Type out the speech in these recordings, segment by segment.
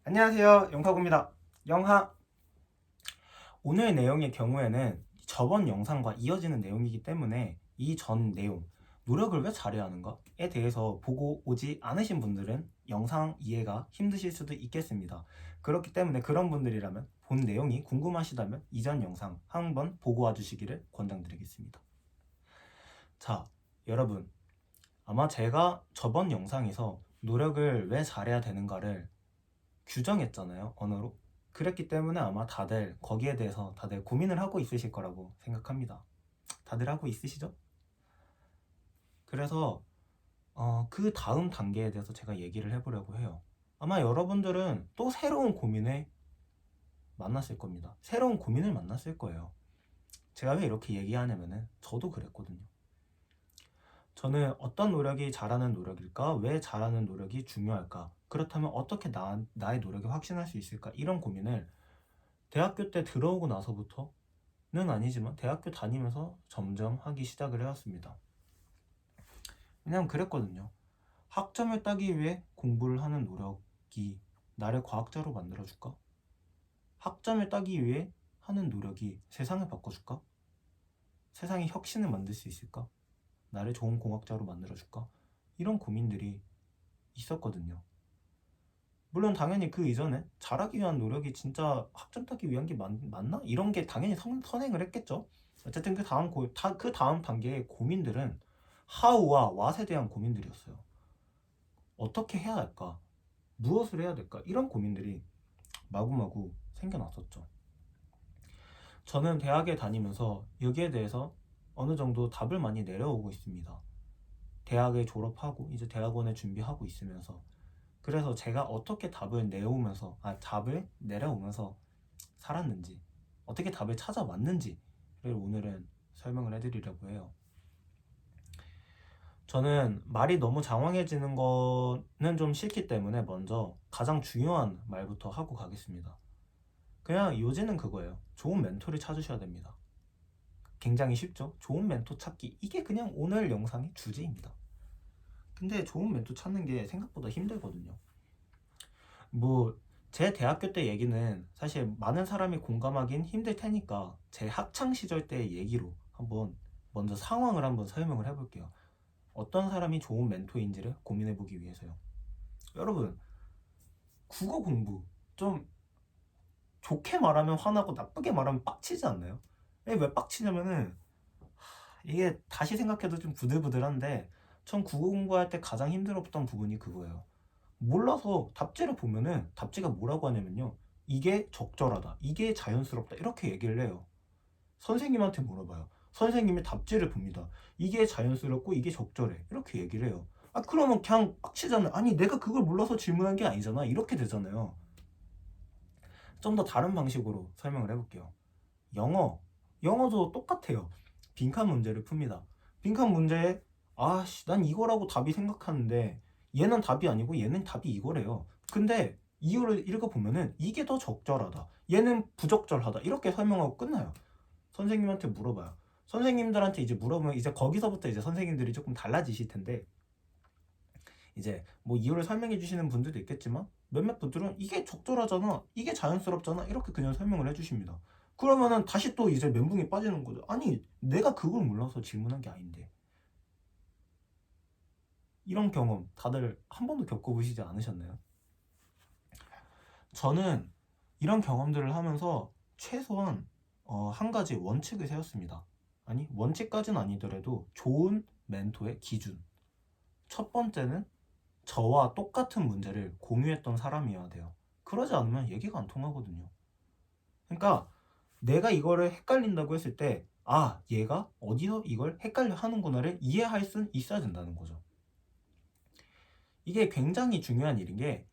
안녕하세요. 영카고입니다. 영하. 오늘 내용의 경우에는 저번 영상과 이어지는 내용이기 때문에 이 전 내용, 노력을 왜 잘해야 하는가에 대해서 보고 오지 않으신 분들은 영상 이해가 힘드실 수도 있겠습니다. 그렇기 때문에 그런 분들이라면 본 내용이 궁금하시다면 이전 영상 한번 보고 와주시기를 권장드리겠습니다. 자, 여러분, 아마 제가 저번 영상에서 노력을 왜 잘해야 되는가를 규정했잖아요, 언어로. 그랬기 때문에 아마 다들 거기에 대해서 다들 고민을 하고 있으실 거라고 생각합니다. 다들 하고 있으시죠? 그래서 그 다음 단계에 대해서 제가 얘기를 해보려고 해요. 아마 여러분들은 또 새로운 고민을 만났을 겁니다. 새로운 고민을 만났을 거예요. 제가 왜 이렇게 얘기하냐면은 저도 그랬거든요. 저는 어떤 노력이 잘하는 노력일까? 왜 잘하는 노력이 중요할까? 그렇다면 어떻게 나의 노력이 확신할 수 있을까? 이런 고민을 대학교 때 들어오고 나서부터는 아니지만 대학교 다니면서 점점 하기 시작을 해왔습니다. 왜냐면 그랬거든요. 학점을 따기 위해 공부를 하는 노력이 나를 과학자로 만들어줄까? 학점을 따기 위해 하는 노력이 세상을 바꿔줄까? 세상에 혁신을 만들 수 있을까? 나를 좋은 공학자로 만들어줄까? 이런 고민들이 있었거든요. 물론 당연히 그 이전에 잘하기 위한 노력이 진짜 학점 따기 위한 게 맞나? 이런 게 당연히 선행을 했겠죠. 어쨌든 그 다음 단계의 고민들은 how와 what에 대한 고민들이었어요. 어떻게 해야 할까? 무엇을 해야 될까? 이런 고민들이 마구마구 생겨났었죠. 저는 대학에 다니면서 여기에 대해서 어느 정도 답을 많이 내려오고 있습니다. 대학을 졸업하고 이제 대학원에 준비하고 있으면서, 그래서 제가 어떻게 답을 내려오면서 살았는지, 어떻게 답을 찾아왔는지를 오늘은 설명을 해드리려고 해요. 저는 말이 너무 장황해지는 거는 좀 싫기 때문에 먼저 가장 중요한 말부터 하고 가겠습니다. 그냥 요지는 그거예요. 좋은 멘토를 찾으셔야 됩니다. 굉장히 쉽죠? 좋은 멘토 찾기. 이게 그냥 오늘 영상의 주제입니다. 근데 좋은 멘토 찾는 게 생각보다 힘들거든요. 제 대학교 때 얘기는 사실 많은 사람이 공감하긴 힘들 테니까 제 학창 시절 때 얘기로 한번 먼저 상황을 한번 설명을 해볼게요. 어떤 사람이 좋은 멘토인지를 고민해보기 위해서요. 여러분, 국어 공부 좀 좋게 말하면 화나고 나쁘게 말하면 빡치지 않나요? 왜 빡치냐면은 이게 다시 생각해도 좀 부들부들한데 전 국어 공부할 때 가장 힘들었던 부분이 그거예요. 몰라서 답지를 보면은 답지가 뭐라고 하냐면요, 이게 적절하다, 이게 자연스럽다, 이렇게 얘기를 해요. 선생님한테 물어봐요. 선생님이 답지를 봅니다. 이게 자연스럽고 이게 적절해, 이렇게 얘기를 해요. 그러면 그냥 빡치잖아요. 아니, 내가 그걸 몰라서 질문한 게 아니잖아, 이렇게 되잖아요. 좀 더 다른 방식으로 설명을 해볼게요. 영어도 똑같아요. 빈칸 문제를 풉니다. 빈칸 문제에 난 이거라고 답이 생각하는데 얘는 답이 아니고 얘는 답이 이거래요. 근데 이유를 읽어보면은 이게 더 적절하다, 얘는 부적절하다, 이렇게 설명하고 끝나요. 선생님한테 물어봐요. 선생님들한테 이제 물어보면 이제 거기서부터 이제 선생님들이 조금 달라지실 텐데, 이제 이유를 설명해 주시는 분들도 있겠지만 몇몇 분들은 이게 적절하잖아, 이게 자연스럽잖아, 이렇게 그냥 설명을 해주십니다. 그러면은 다시 또 이제 멘붕이 빠지는 거죠. 아니, 내가 그걸 몰라서 질문한 게 아닌데. 이런 경험 다들 한 번도 겪어보시지 않으셨나요? 저는 이런 경험들을 하면서 최소한 한 가지 원칙을 세웠습니다. 아니, 원칙까지는 아니더라도 좋은 멘토의 기준. 첫 번째는 저와 똑같은 문제를 공유했던 사람이어야 돼요. 그러지 않으면 얘기가 안 통하거든요. 그러니까 내가 이거를 헷갈린다고 했을 때, 얘가 어디서 이걸 헷갈려 하는구나를 이해할 수 있어야 된다는 거죠. 이게 굉장히 중요한 일인 게,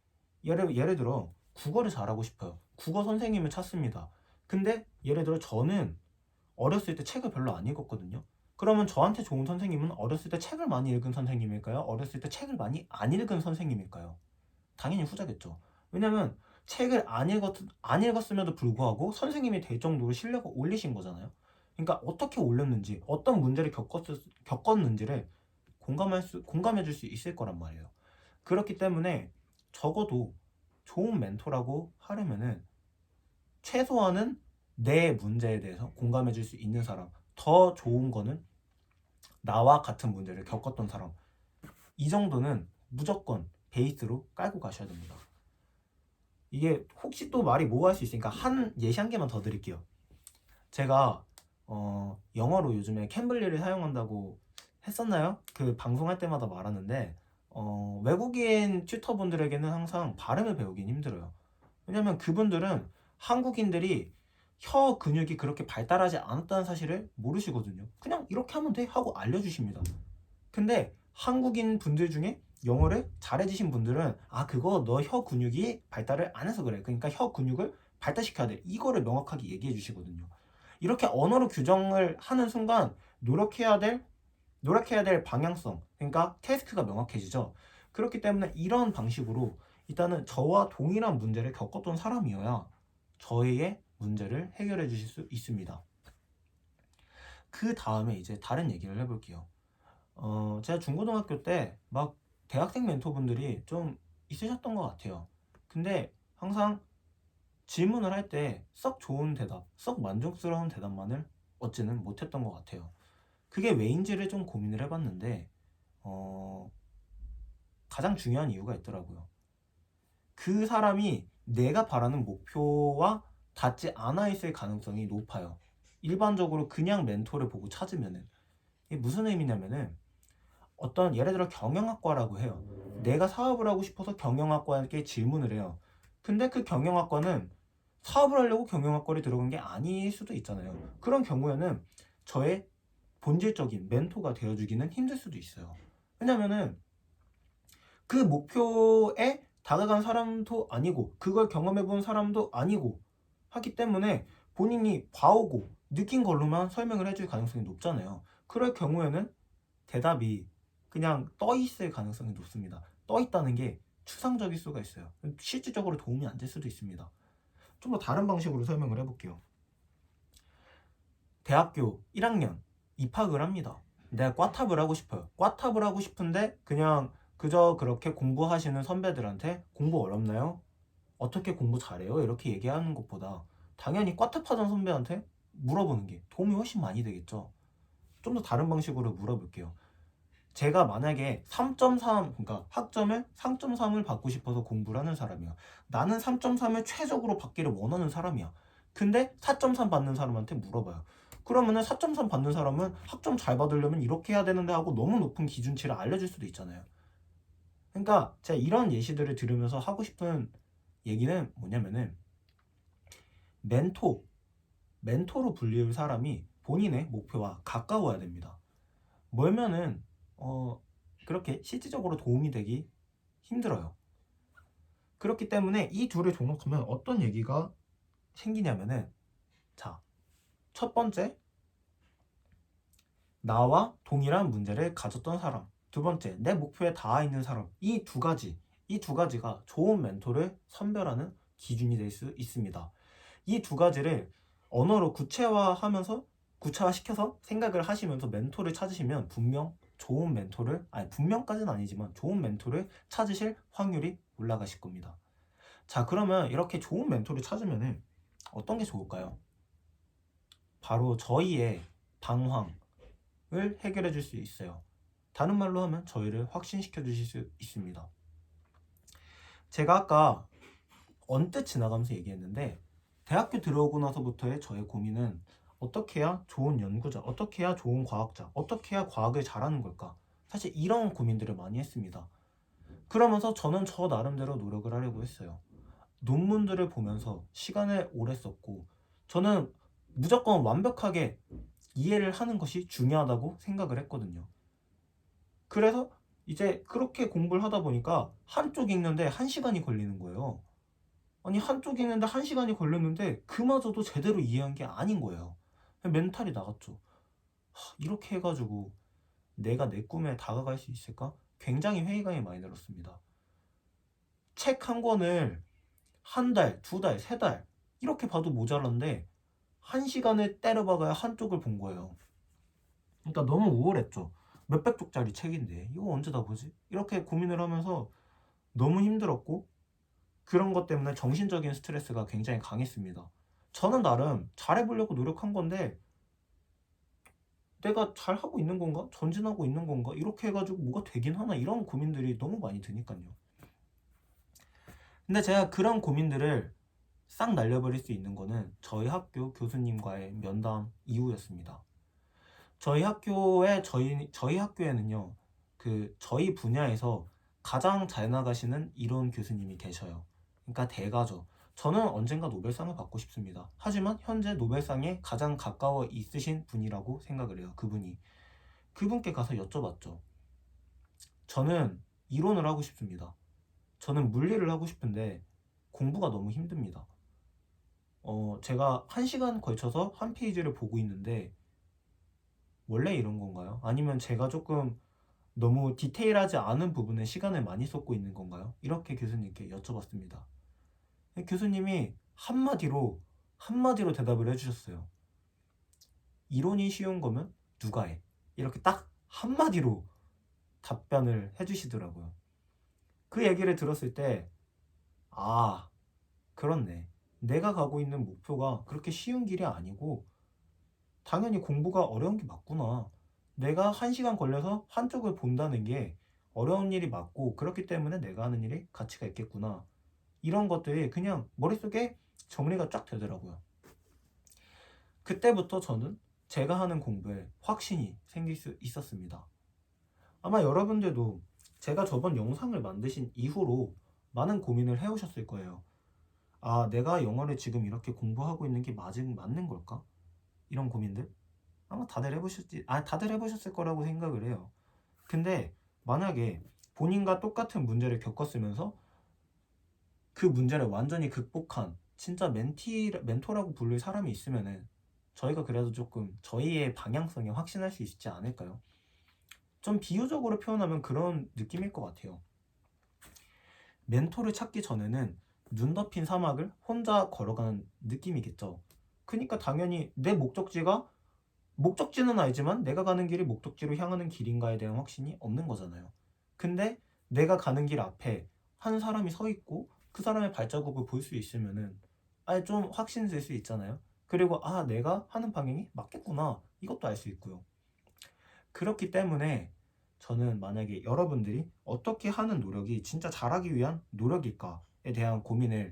예를 들어 국어를 잘하고 싶어요. 국어 선생님을 찾습니다. 근데 예를 들어 저는 어렸을 때 책을 별로 안 읽었거든요. 그러면 저한테 좋은 선생님은 어렸을 때 책을 많이 읽은 선생님일까요? 어렸을 때 책을 많이 안 읽은 선생님일까요? 당연히 후자겠죠. 왜냐면 책을 안 읽었음에도 불구하고 선생님이 될 정도로 실력을 올리신 거잖아요. 그러니까 어떻게 올렸는지, 어떤 문제를 겪었는지를 공감해 줄 수 있을 거란 말이에요. 그렇기 때문에 적어도 좋은 멘토라고 하려면은 최소한은 내 문제에 대해서 공감해 줄 수 있는 사람, 더 좋은 거는 나와 같은 문제를 겪었던 사람, 이 정도는 무조건 베이스로 깔고 가셔야 됩니다. 이게 혹시 또 말이 모호할 수 있으니까 예시 한 개만 더 드릴게요. 제가 영어로 요즘에 캠블리를 사용한다고 했었나요? 그 방송할 때마다 말하는데 외국인 튜터분들에게는 항상 발음을 배우긴 힘들어요. 왜냐면 그분들은 한국인들이 혀 근육이 그렇게 발달하지 않았다는 사실을 모르시거든요. 그냥 이렇게 하면 돼 하고 알려주십니다. 근데 한국인 분들 중에 영어를 잘해주신 분들은 그거 너 혀 근육이 발달을 안 해서 그래. 그러니까 혀 근육을 발달시켜야 돼. 이거를 명확하게 얘기해 주시거든요. 이렇게 언어로 규정을 하는 순간 노력해야 될 방향성, 그러니까 태스크가 명확해지죠. 그렇기 때문에 이런 방식으로 일단은 저와 동일한 문제를 겪었던 사람이어야 저의 문제를 해결해 주실 수 있습니다. 그 다음에 이제 다른 얘기를 해볼게요. 제가 중고등학교 때 막 대학생 멘토분들이 좀 있으셨던 것 같아요. 근데 항상 질문을 할 때 썩 좋은 대답, 썩 만족스러운 대답만을 얻지는 못했던 것 같아요. 그게 왜인지를 좀 고민을 해봤는데 가장 중요한 이유가 있더라고요. 그 사람이 내가 바라는 목표와 닿지 않아 있을 가능성이 높아요. 일반적으로 그냥 멘토를 보고 찾으면은 이게 무슨 의미냐면은 어떤 예를 들어 경영학과라고 해요. 내가 사업을 하고 싶어서 경영학과에게 질문을 해요. 근데 그 경영학과는 사업을 하려고 경영학과를 들어간 게 아닐 수도 있잖아요. 그런 경우에는 저의 본질적인 멘토가 되어주기는 힘들 수도 있어요. 왜냐면은 그 목표에 다가간 사람도 아니고 그걸 경험해본 사람도 아니고 하기 때문에 본인이 봐오고 느낀 걸로만 설명을 해줄 가능성이 높잖아요. 그럴 경우에는 대답이 그냥 떠 있을 가능성이 높습니다. 떠 있다는 게 추상적일 수가 있어요. 실질적으로 도움이 안 될 수도 있습니다. 좀 더 다른 방식으로 설명을 해볼게요. 대학교 1학년 입학을 합니다. 내가 꽈탑을 하고 싶어요. 꽈탑을 하고 싶은데 그냥 그저 그렇게 공부하시는 선배들한테 공부 어렵나요? 어떻게 공부 잘해요? 이렇게 얘기하는 것보다 당연히 꽈탑하던 선배한테 물어보는 게 도움이 훨씬 많이 되겠죠. 좀 더 다른 방식으로 물어볼게요. 제가 만약에 3.3, 그러니까 학점을 3.3을 받고 싶어서 공부를 하는 사람이야. 나는 3.3을 최적으로 받기를 원하는 사람이야. 근데 4.3 받는 사람한테 물어봐요. 그러면은 4.3 받는 사람은 학점 잘 받으려면 이렇게 해야 되는데 하고 너무 높은 기준치를 알려줄 수도 있잖아요. 그러니까 제가 이런 예시들을 들으면서 하고 싶은 얘기는 뭐냐면은 멘토, 멘토로 불릴 사람이 본인의 목표와 가까워야 됩니다. 멀면은 그렇게 실질적으로 도움이 되기 힘들어요. 그렇기 때문에 이 둘을 종합하면 어떤 얘기가 생기냐면은 자, 첫 번째, 나와 동일한 문제를 가졌던 사람. 두 번째, 내 목표에 닿아 있는 사람. 이 두 가지가 좋은 멘토를 선별하는 기준이 될 수 있습니다. 이 두 가지를 언어로 구체화시켜서 생각을 하시면서 멘토를 찾으시면 분명 좋은 멘토를, 분명까지는 아니지만 좋은 멘토를 찾으실 확률이 올라가실 겁니다. 자, 그러면 이렇게 좋은 멘토를 찾으면 어떤 게 좋을까요? 바로 저희의 방황을 해결해 줄 수 있어요. 다른 말로 하면 저희를 확신시켜 주실 수 있습니다. 제가 아까 언뜻 지나가면서 얘기했는데 대학교 들어오고 나서부터의 저의 고민은 어떻게 해야 좋은 연구자, 어떻게 해야 좋은 과학자, 어떻게 해야 과학을 잘하는 걸까? 사실 이런 고민들을 많이 했습니다. 그러면서 저는 저 나름대로 노력을 하려고 했어요. 논문들을 보면서 시간을 오래 썼고 저는 무조건 완벽하게 이해를 하는 것이 중요하다고 생각을 했거든요. 그래서 이제 그렇게 공부를 하다 보니까 한쪽 읽는데 1시간이 걸리는 거예요. 아니 한쪽 읽는데 1시간이 걸렸는데 그마저도 제대로 이해한 게 아닌 거예요. 멘탈이 나갔죠. 이렇게 해가지고 내가 내 꿈에 다가갈 수 있을까? 굉장히 회의감이 많이 들었습니다. 책 한 권을 한 달, 두 달, 세 달 이렇게 봐도 모자란데 1시간을 때려박아야 한쪽을 본 거예요. 그러니까 너무 우울했죠. 몇백 쪽짜리 책인데 이거 언제 다 보지? 이렇게 고민을 하면서 너무 힘들었고 그런 것 때문에 정신적인 스트레스가 굉장히 강했습니다. 저는 나름 잘해보려고 노력한 건데 내가 잘하고 있는 건가? 전진하고 있는 건가? 이렇게 해가지고 뭐가 되긴 하나? 이런 고민들이 너무 많이 드니까요. 근데 제가 그런 고민들을 싹 날려버릴 수 있는 거는 저희 학교 교수님과의 면담 이후였습니다. 저희 학교에는요, 저희 분야에서 가장 잘 나가시는 이론 교수님이 계셔요. 그러니까 대가죠. 저는 언젠가 노벨상을 받고 싶습니다. 하지만 현재 노벨상에 가장 가까워 있으신 분이라고 생각을 해요. 그분께 가서 여쭤봤죠. 저는 이론을 하고 싶습니다. 저는 물리를 하고 싶은데 공부가 너무 힘듭니다. 제가 1시간 걸쳐서 한 페이지를 보고 있는데 원래 이런 건가요? 아니면 제가 조금 너무 디테일하지 않은 부분에 시간을 많이 쏟고 있는 건가요? 이렇게 교수님께 여쭤봤습니다. 교수님이 한마디로 대답을 해주셨어요. 이론이 쉬운 거면 누가 해? 이렇게 딱 한마디로 답변을 해주시더라고요. 그 얘기를 들었을 때, 아, 그렇네. 내가 가고 있는 목표가 그렇게 쉬운 길이 아니고, 당연히 공부가 어려운 게 맞구나. 내가 1시간 걸려서 한쪽을 본다는 게 어려운 일이 맞고, 그렇기 때문에 내가 하는 일이 가치가 있겠구나. 이런 것들이 그냥 머릿속에 정리가 쫙 되더라고요. 그때부터 저는 제가 하는 공부에 확신이 생길 수 있었습니다. 아마 여러분들도 제가 저번 영상을 만드신 이후로 많은 고민을 해오셨을 거예요. 아, 내가 영어를 지금 이렇게 공부하고 있는 게 맞는 걸까? 이런 고민들? 아마 다들 해보셨을 거라고 생각을 해요. 근데 만약에 본인과 똑같은 문제를 겪었으면서 그 문제를 완전히 극복한 진짜 멘토라고 부를 사람이 있으면은 저희가 그래도 조금 저희의 방향성에 확신할 수 있지 않을까요? 좀 비유적으로 표현하면 그런 느낌일 것 같아요. 멘토를 찾기 전에는 눈 덮인 사막을 혼자 걸어가는 느낌이겠죠. 그러니까 당연히 내 목적지는 알지만 내가 가는 길이 목적지로 향하는 길인가에 대한 확신이 없는 거잖아요. 근데 내가 가는 길 앞에 한 사람이 서 있고 그 사람의 발자국을 볼 수 있으면은 아예 좀 확신 들 수 있잖아요. 그리고 내가 하는 방향이 맞겠구나, 이것도 알 수 있고요. 그렇기 때문에 저는 만약에 여러분들이 어떻게 하는 노력이 진짜 잘하기 위한 노력일까에 대한 고민이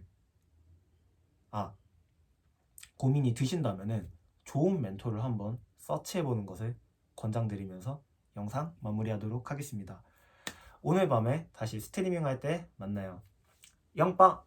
드신다면은 좋은 멘토를 한번 서치해보는 것을 권장드리면서 영상 마무리하도록 하겠습니다. 오늘 밤에 다시 스트리밍 할 때 만나요. 영빠!